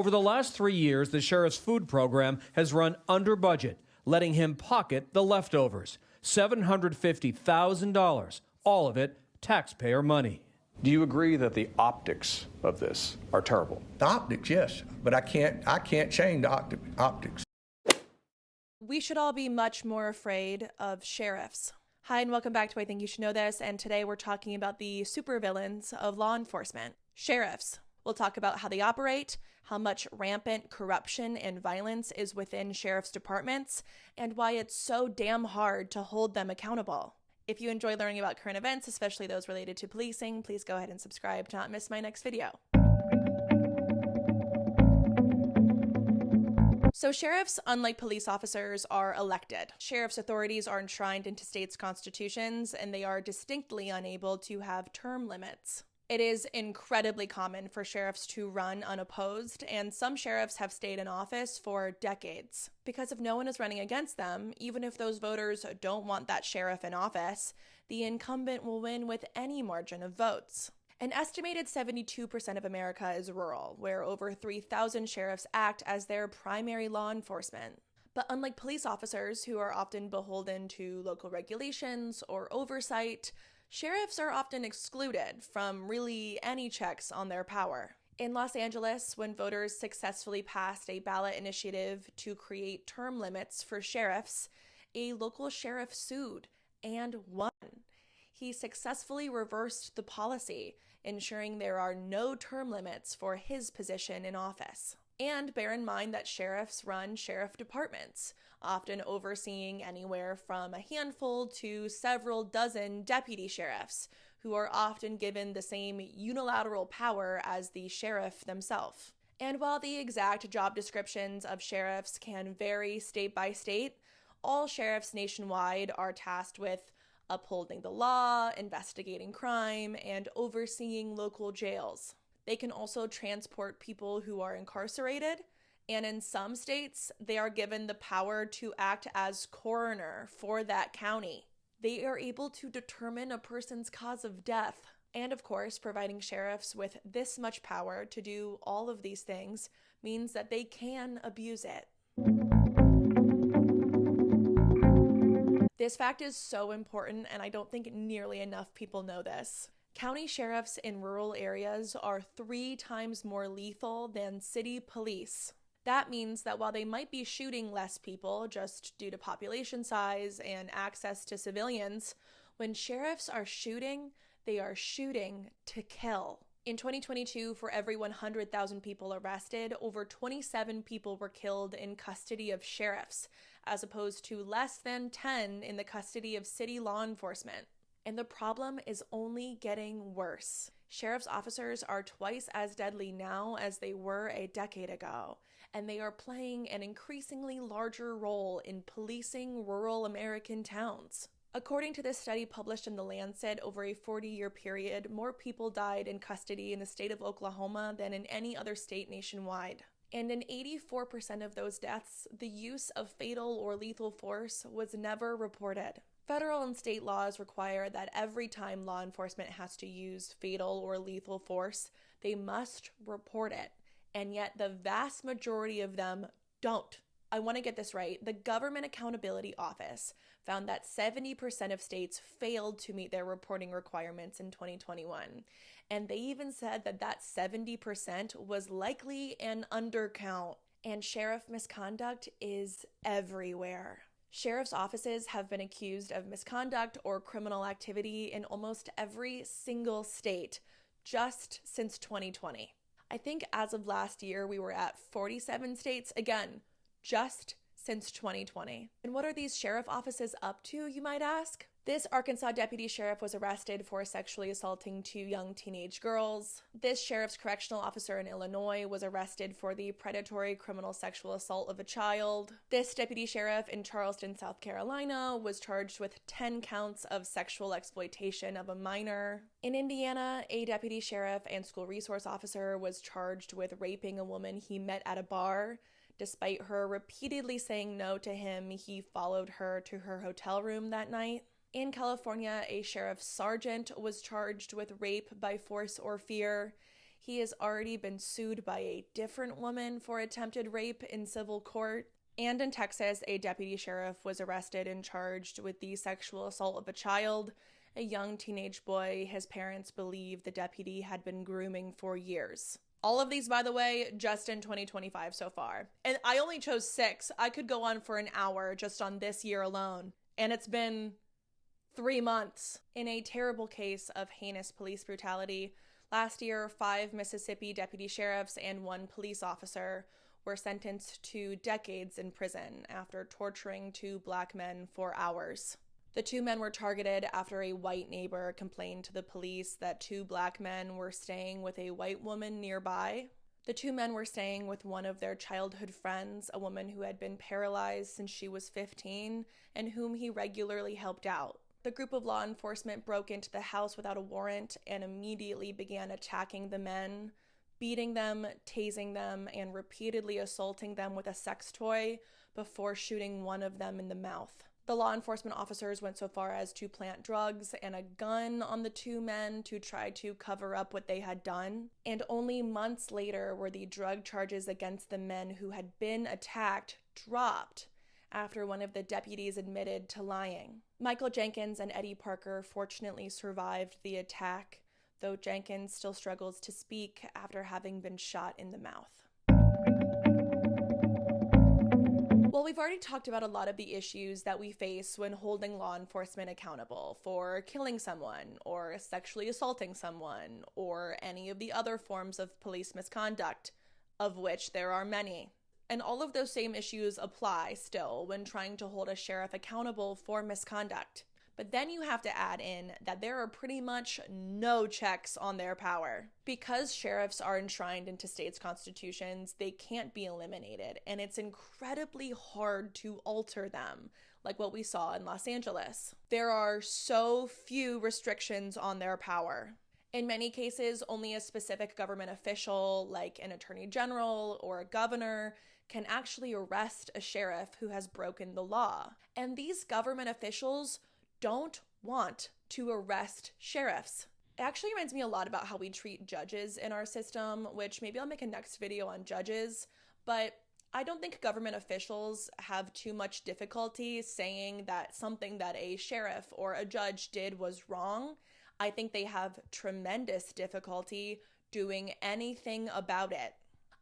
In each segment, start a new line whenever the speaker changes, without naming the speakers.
Over the last 3 years, the sheriff's food program has run under budget, letting him pocket the leftovers, $750,000, all of it taxpayer money.
Do you agree that the optics of this are terrible?
The optics, yes, but I can't change the optics.
We should all be much more afraid of sheriffs. Hi, and welcome back to I Think You Should Know This, and today we're talking about the supervillains of law enforcement, sheriffs. We'll talk about how they operate, how much rampant corruption and violence is within sheriff's departments, and why it's so damn hard to hold them accountable. If you enjoy learning about current events, especially those related to policing, please go ahead and subscribe to not miss my next video. So sheriffs, unlike police officers, are elected. Sheriff's authorities are enshrined into states' constitutions, and they are distinctly unable to have term limits. It is incredibly common for sheriffs to run unopposed, and some sheriffs have stayed in office for decades. Because if no one is running against them, even if those voters don't want that sheriff in office, the incumbent will win with any margin of votes. An estimated 72% of America is rural, where over 3,000 sheriffs act as their primary law enforcement. But unlike police officers, who are often beholden to local regulations or oversight, sheriffs are often excluded from really any checks on their power. In Los Angeles, when voters successfully passed a ballot initiative to create term limits for sheriffs, a local sheriff sued and won. He successfully reversed the policy, ensuring there are no term limits for his position in office. And bear in mind that sheriffs run sheriff departments, often overseeing anywhere from a handful to several dozen deputy sheriffs, who are often given the same unilateral power as the sheriff themselves. And while the exact job descriptions of sheriffs can vary state by state, all sheriffs nationwide are tasked with upholding the law, investigating crime, and overseeing local jails. They can also transport people who are incarcerated, and in some states, they are given the power to act as coroner for that county. They are able to determine a person's cause of death. And of course, providing sheriffs with this much power to do all of these things means that they can abuse it. This fact is so important, and I don't think nearly enough people know this. County sheriffs in rural areas are 3 times more lethal than city police. That means that while they might be shooting less people just due to population size and access to civilians, when sheriffs are shooting, they are shooting to kill. In 2022, for every 100,000 people arrested, over 27 people were killed in custody of sheriffs, as opposed to less than 10 in the custody of city law enforcement. And the problem is only getting worse. Sheriff's officers are twice as deadly now as they were a decade ago, and they are playing an increasingly larger role in policing rural American towns. According to this study published in The Lancet, over a 40-year period, more people died in custody in the state of Oklahoma than in any other state nationwide. And in 84% of those deaths, the use of fatal or lethal force was never reported. Federal and state laws require that every time law enforcement has to use fatal or lethal force, they must report it. And yet the vast majority of them don't. I want to get this right. The Government Accountability Office found that 70% of states failed to meet their reporting requirements in 2021. And they even said that that 70% was likely an undercount. And sheriff misconduct is everywhere. Sheriff's offices have been accused of misconduct or criminal activity in almost every single state just since 2020. I think as of last year, we were at 47 states, again, just since 2020. And what are these sheriff offices up to, you might ask? This Arkansas deputy sheriff was arrested for sexually assaulting 2 young teenage girls. This sheriff's correctional officer in Illinois was arrested for the predatory criminal sexual assault of a child. This deputy sheriff in Charleston, South Carolina, was charged with 10 counts of sexual exploitation of a minor. In Indiana, a deputy sheriff and school resource officer was charged with raping a woman he met at a bar. Despite her repeatedly saying no to him, he followed her to her hotel room that night. In California, a sheriff's sergeant was charged with rape by force or fear. He has already been sued by a different woman for attempted rape in civil court. And in Texas, a deputy sheriff was arrested and charged with the sexual assault of a child, a young teenage boy his parents believe the deputy had been grooming for years. All of these, by the way, just in 2025 so far. And I only chose 6. I could go on for an hour just on this year alone. And it's been 3 months. In a terrible case of heinous police brutality, last year, 5 Mississippi deputy sheriffs and 1 police officer were sentenced to decades in prison after torturing 2 black men for hours. The 2 men were targeted after a white neighbor complained to the police that 2 black men were staying with a white woman nearby. The 2 men were staying with one of their childhood friends, a woman who had been paralyzed since she was 15 and whom he regularly helped out. The group of law enforcement broke into the house without a warrant and immediately began attacking the men, beating them, tasing them, and repeatedly assaulting them with a sex toy before shooting one of them in the mouth. The law enforcement officers went so far as to plant drugs and a gun on the 2 men to try to cover up what they had done. And only months later were the drug charges against the men who had been attacked dropped after one of the deputies admitted to lying. Michael Jenkins and Eddie Parker fortunately survived the attack, though Jenkins still struggles to speak after having been shot in the mouth. Well, we've already talked about a lot of the issues that we face when holding law enforcement accountable for killing someone or sexually assaulting someone or any of the other forms of police misconduct, of which there are many. And all of those same issues apply still when trying to hold a sheriff accountable for misconduct. But then you have to add in that there are pretty much no checks on their power. Because sheriffs are enshrined into states' constitutions, they can't be eliminated, and it's incredibly hard to alter them, like what we saw in Los Angeles. There are so few restrictions on their power. In many cases, only a specific government official, like an attorney general or a governor, can actually arrest a sheriff who has broken the law. And these government officials don't want to arrest sheriffs. It actually reminds me a lot about how we treat judges in our system, which maybe I'll make a next video on judges, but I don't think government officials have too much difficulty saying that something that a sheriff or a judge did was wrong. I think they have tremendous difficulty doing anything about it.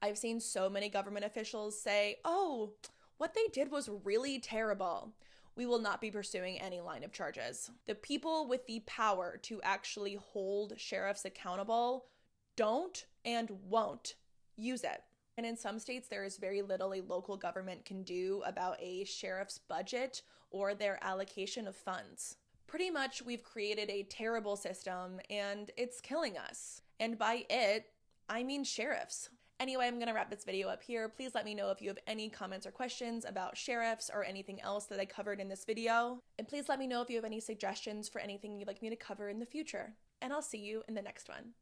I've seen so many government officials say, "Oh, what they did was really terrible. We will not be pursuing any line of charges." The people with the power to actually hold sheriffs accountable don't and won't use it. And in some states, there is very little a local government can do about a sheriff's budget or their allocation of funds. Pretty much, we've created a terrible system and it's killing us. And by it, I mean sheriffs. Anyway, I'm going to wrap this video up here. Please let me know if you have any comments or questions about sheriffs or anything else that I covered in this video. And please let me know if you have any suggestions for anything you'd like me to cover in the future. And I'll see you in the next one.